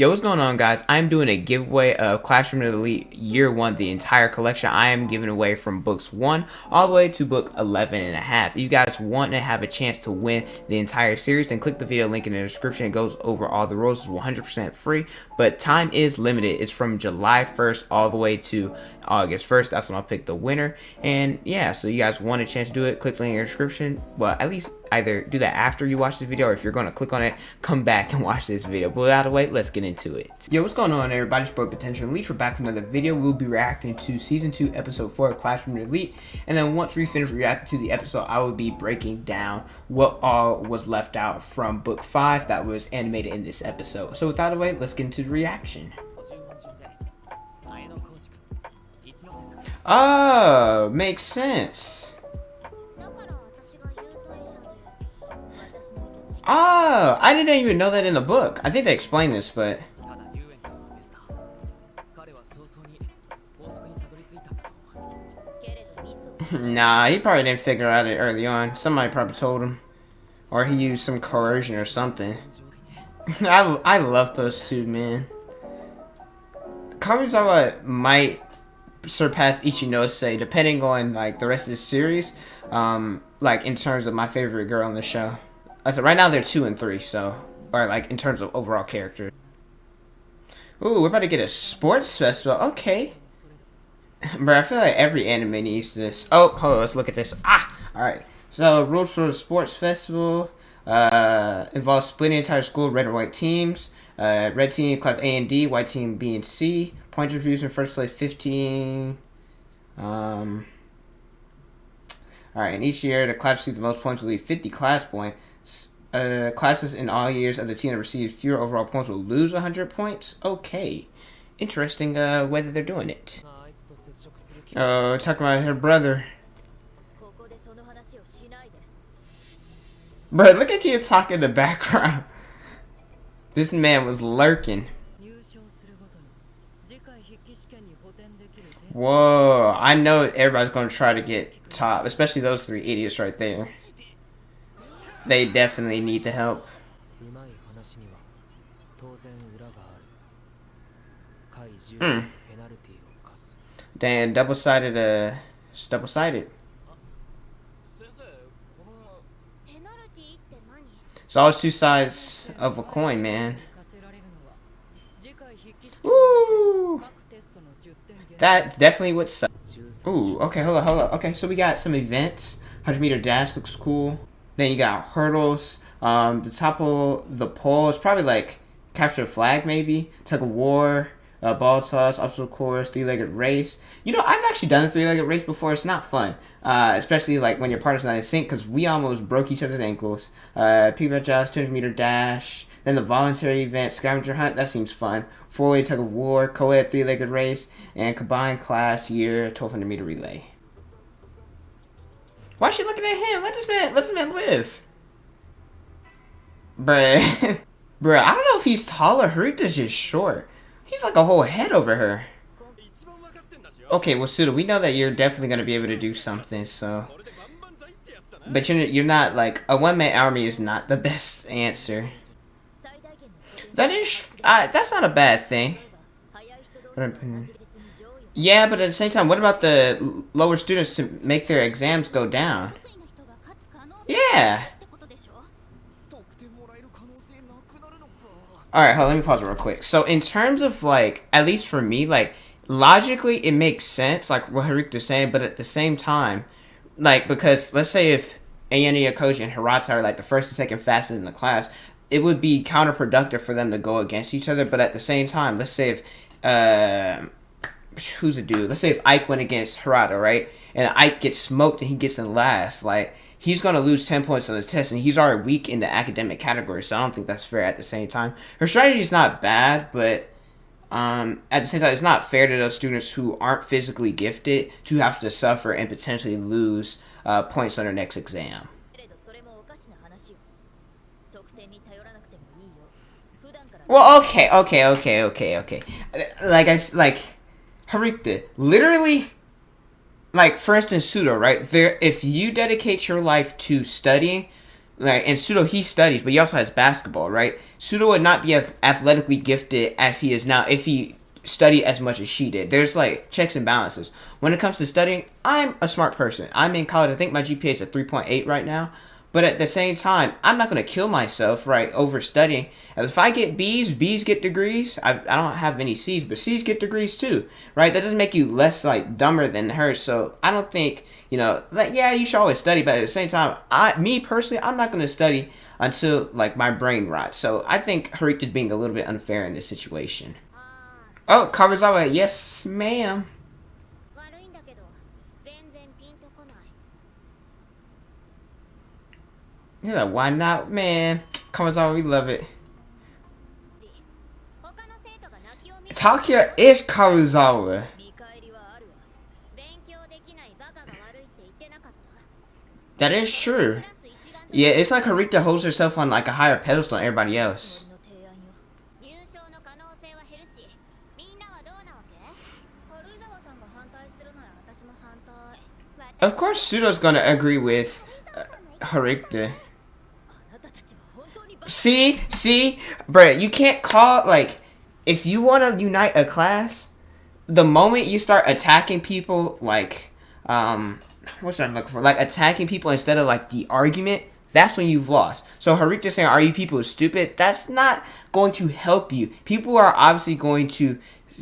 Yo, what's going on, guys? I'm doing a giveaway of Classroom Elite Year 1, the entire collection. I am giving away from books 1 all the way to book 11 and a half. If you guys want to have a chance to win the entire series, then click the video link in the description. It goes over all the rules. It's 100% free, but time is limited. It's from July 1st all the way to August 1st. That's when I'll pick the winner. And yeah, so you guys want a chance to do it, click the link in the description. Well, at least either do that after you watch this video, or if you're going to click on it, come back and watch this video. But without a wait, let's get into it. Yo, what's going on, everybody? It's Potential Elite. We're back with another video. We'll be reacting to Season 2, Episode 4 of Classroom Elite. And then once we finish reacting to the episode, I will be breaking down what all was left out from Book 5 that was animated in this episode. So without a wait, let's get into the reaction. Oh, makes sense. Oh, I didn't even know that in the book. I think they explained this, but... Nah, he probably didn't figure out it early on. Somebody probably told him. Or he used some coercion or something. I love those two, man. Karuizawa might surpass Ichinose depending on like the rest of the series, like in terms of my favorite girl on the show. So right now they're 2 and 3, so, or like in terms of overall character. Ooh, we're about to get a sports festival. Okay. Bro, I feel like every anime needs this. Oh, hold on, let's look at this. Alright. So rules for the sports festival involves splitting the entire school, red and white teams. Red team class A and D, white team B and C. Point reviews in first place 15. Alright, and each year the class receives the most points will leave 50 class points. Classes in all years of the team that receives fewer overall points will lose 100 points. Okay. Interesting whether they're doing it. Oh, talking about her brother. Bro, look at you talking in the background. This man was lurking. Whoa, I know everybody's going to try to get top, especially those 3 idiots right there. They definitely need the help. Damn, double-sided, it's double-sided. It's always 2 sides of a coin, man. Woo! That definitely would suck. Ooh, okay, hold up. Okay, so we got some events. 100-meter dash looks cool. Then you got hurdles. The top of the pole is probably like capture a flag, maybe. Tug of war, ball toss, obstacle course, 3-legged race. You know, I've actually done a 3-legged race before. It's not fun, especially like when your partner's not in sync, because we almost broke each other's ankles. Piggyback joust, 200-meter dash. Then the voluntary event, scavenger hunt. That seems fun. 4-way tug of war, co-ed 3-legged race, and combined class year 1200-meter relay. Why is she looking at him? Let this man live. Bruh. Bruh, I don't know if he's tall or Haruka's just short. He's like a whole head over her. Okay, well, Suda, we know that you're definitely going to be able to do something, so... But you're not, like... A one-man army is not the best answer. That's not a bad thing. Yeah, but at the same time, what about the lower students to make their exams go down? Yeah. Alright, hold on, let me pause it real quick. So in terms of like, at least for me, like, logically it makes sense, like what Haruka's saying, but at the same time, like, because let's say if Ayane Yokoji and Hirata are like the first and second fastest in the class, it would be counterproductive for them to go against each other. But at the same time, let's say if who's a dude? Let's say if Ike went against Hirata, right? And Ike gets smoked and he gets in last, like, he's going to lose 10 points on the test, and he's already weak in the academic category, so I don't think that's fair at the same time. Her strategy is not bad, but at the same time, it's not fair to those students who aren't physically gifted to have to suffer and potentially lose points on their next exam. Well, okay. Like Haruka, literally, like, for instance, Suda, right? If you dedicate your life to studying, Like, and Pseudo, he studies, but he also has basketball, right? Pseudo would not be as athletically gifted as he is now if he studied as much as she did. There's like checks and balances. When it comes to studying, I'm a smart person. I'm in college. I think my GPA is at 3.8 right now. But at the same time, I'm not going to kill myself, right, over studying. As if I get B's, B's get degrees. I don't have any C's, but C's get degrees too, right? That doesn't make you less, like, dumber than her. So I don't think, you know, like, yeah, you should always study. But at the same time, me personally, I'm not going to study until, like, my brain rots. So I think Harita's being a little bit unfair in this situation. Oh, Kawazawa, yes, ma'am. Yeah, why not, man? Kawazawa, we love it. Takia is Kawazawa. That is true. Yeah, it's like Harita holds herself on like a higher pedestal than everybody else. Of course, Pseudo's gonna agree with Harita. See, bruh, you can't call, like, if you want to unite a class, the moment you start attacking people, like, what's that I'm looking for? Like, attacking people instead of, like, the argument, that's when you've lost. So Harita saying, are you people stupid? That's not going to help you. People are obviously going to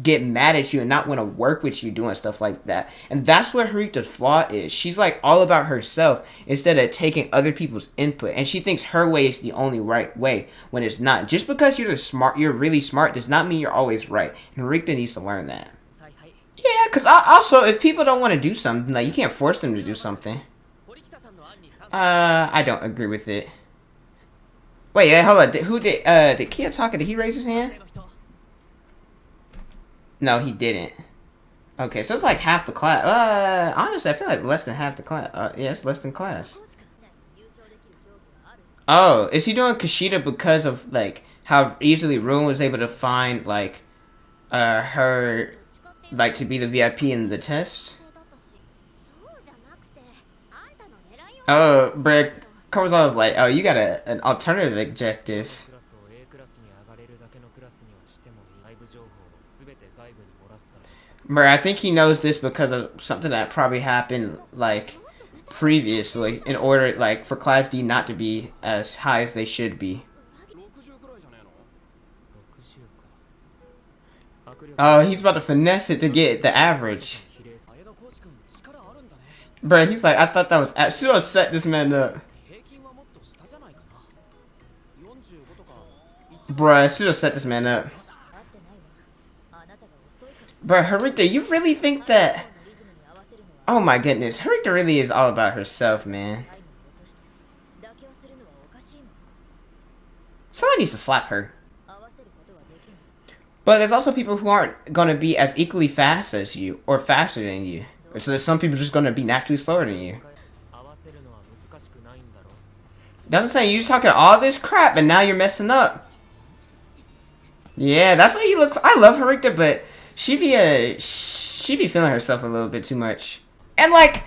get mad at you and not want to work with you doing stuff like that. And that's what Harita's flaw is. She's like all about herself instead of taking other people's input. And she thinks her way is the only right way when it's not. Just because you're really smart does not mean you're always right. And Harita needs to learn that. Yeah, because also if people don't want to do something, like, you can't force them to do something. I don't agree with it. Wait, hold on. Did Kiyotaka, did he raise his hand? No, he didn't. Okay, so it's like half the class. Honestly, I feel like less than half the class. Yeah, it's less than class. Oh, is he doing Kushida because of, like, how easily Ruin was able to find, like, her, like, to be the VIP in the test? Oh, but Kawazawa was like, oh, you got an alternative objective. But I think he knows this because of something that probably happened, like, previously, in order, like, for Class D not to be as high as they should be. Oh, he's about to finesse it to get the average. Bruh, he's like, I thought that was... Pseudo set this man up. Bruh, Pseudo set this man up. But Harita, you really think that... Oh my goodness, Harita really is all about herself, man. Somebody needs to slap her. But there's also people who aren't going to be as equally fast as you, or faster than you. So there's some people just going to be naturally slower than you. That's what I'm saying, you're talking all this crap and now you're messing up. Yeah, that's how you look. I love Harita, but... She be feeling herself a little bit too much. And, like,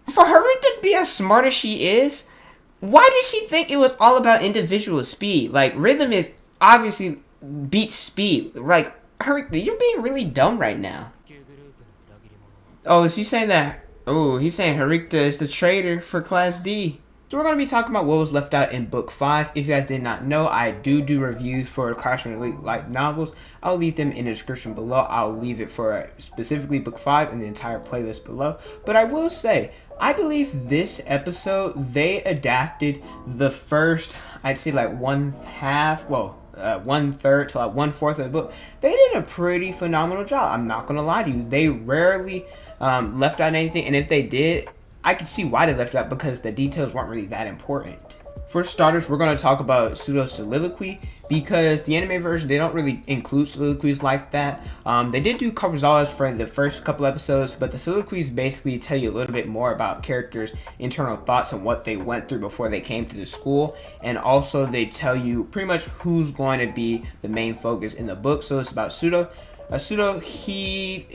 for Harita to be as smart as she is, why did she think it was all about individual speed? Like, rhythm is obviously beats speed. Like, Harita, you're being really dumb right now. Oh, is he saying that? Oh, he's saying Harita is the traitor for Class D. So we're going to be talking about what was left out in Book 5. If you guys did not know, I do reviews for Classroom Elite light novels. I'll leave them in the description below. I'll leave it for specifically Book 5 and the entire playlist below. But I will say, I believe this episode, they adapted the first, I'd say like one third to like 1/4 of the book. They did a pretty phenomenal job. I'm not going to lie to you. They rarely left out anything. And if they did, I could see why they left it out because the details weren't really that important. For starters, we're going to talk about Pseudo's soliloquy because the anime version, they don't really include soliloquies like that. They did do Kawazawa's for the first couple episodes, but the soliloquies basically tell you a little bit more about characters' internal thoughts and what they went through before they came to the school. And also they tell you pretty much who's going to be the main focus in the book. So it's about Pseudo. Pseudo, he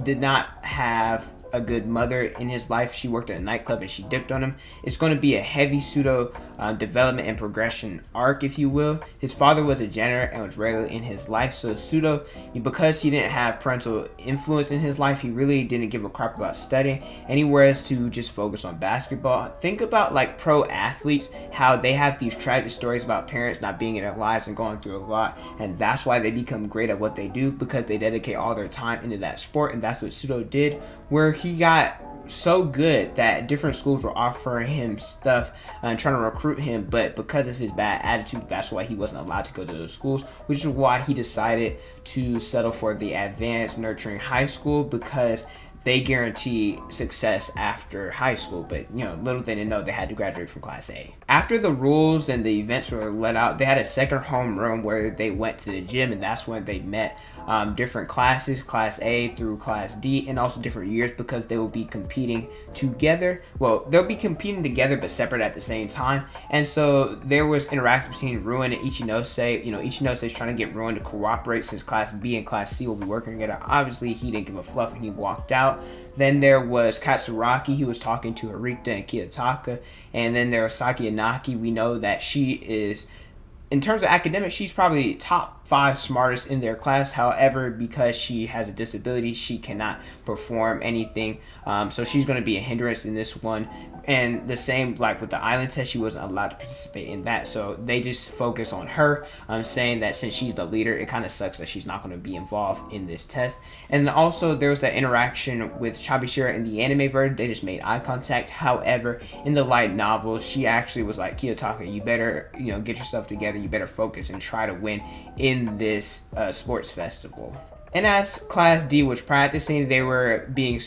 did not have a good mother in his life. She worked at a nightclub and she dipped on him. It's going to be a heavy pseudo development and progression arc, if you will. His father was a janitor and was regularly in his life, so pseudo, because he didn't have parental influence in his life, he really didn't give a crap about studying, and he was to just focus on basketball. Think about like pro athletes, how they have these tragic stories about parents not being in their lives and going through a lot, and that's why they become great at what they do, because they dedicate all their time into that sport. And that's what pseudo did, where he got so good that different schools were offering him stuff and trying to recruit him, but because of his bad attitude, that's why he wasn't allowed to go to those schools, which is why he decided to settle for the advanced nurturing high school, because they guarantee success after high school. But little they didn't know, they had to graduate from Class A. After the rules and the events were let out, they had a second homeroom where they went to the gym, and that's when they met different classes, Class A through Class D, and also different years, because they will be competing together. Well, they'll be competing together but separate at the same time. And so there was interaction between Ruin and Ichinose. Ichinose is trying to get Ruin to cooperate since Class B and Class C will be working together. Obviously, he didn't give a fluff and he walked out. Then there was Katsuragi, who was talking to Arita and Kiyotaka. And then there was Saki Inaki. We know that she is, in terms of academics, she's probably top 5 smartest in their class. However, because she has a disability, she cannot perform anything. So she's going to be a hindrance in this one. And the same like with the island test, she wasn't allowed to participate in that. So they just focus on her, saying that since she's the leader, it kind of sucks that she's not going to be involved in this test. And also there was that interaction with Chabishira in the anime version. They just made eye contact. However, in the light novels, she actually was like, Kiyotaka, you better get yourself together. You better focus and try to win in this sports festival. And as Class D was practicing, they were being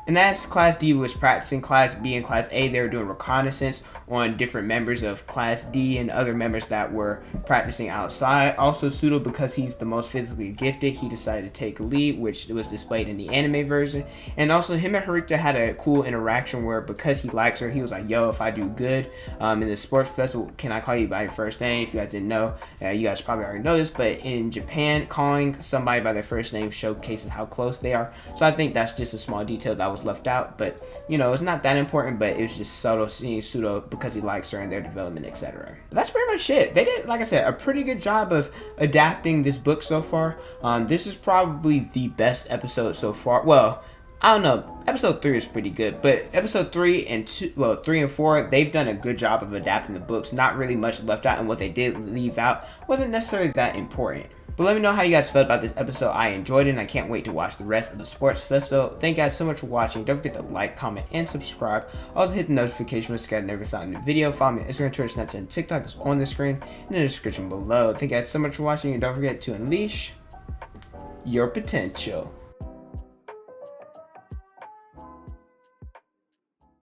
And as Class D was practicing, Class B and Class A, they were doing reconnaissance on different members of Class D and other members that were practicing outside. Also, Pseudo, because he's the most physically gifted, he decided to take lead, which was displayed in the anime version. And also, him and Harita had a cool interaction where, because he likes her, he was like, yo, if I do good in the sports festival, can I call you by your first name? If you guys didn't know, you guys probably already know this, but in Japan, calling somebody by their first name showcases how close they are. So I think that's just a small detail that was left out, but it's not that important, but it was just subtle seeing Pseudo because he likes her and their development, etc. That's pretty much it. They did, like I said, a pretty good job of adapting this book so far. This is probably the best episode so far. Well, I don't know. Episode 3 is pretty good, but episode 3 and 3 and 4, they've done a good job of adapting the books. Not really much left out, and what they did leave out wasn't necessarily that important. But let me know how you guys felt about this episode. I enjoyed it, and I can't wait to watch the rest of the Sports Festival. Thank you guys so much for watching. Don't forget to like, comment, and subscribe. Also hit the notification bell so you guys never saw a new video. Follow me on Instagram, Twitter, Snapchat, and TikTok. It's on the screen and in the description below. Thank you guys so much for watching, and don't forget to unleash your potential.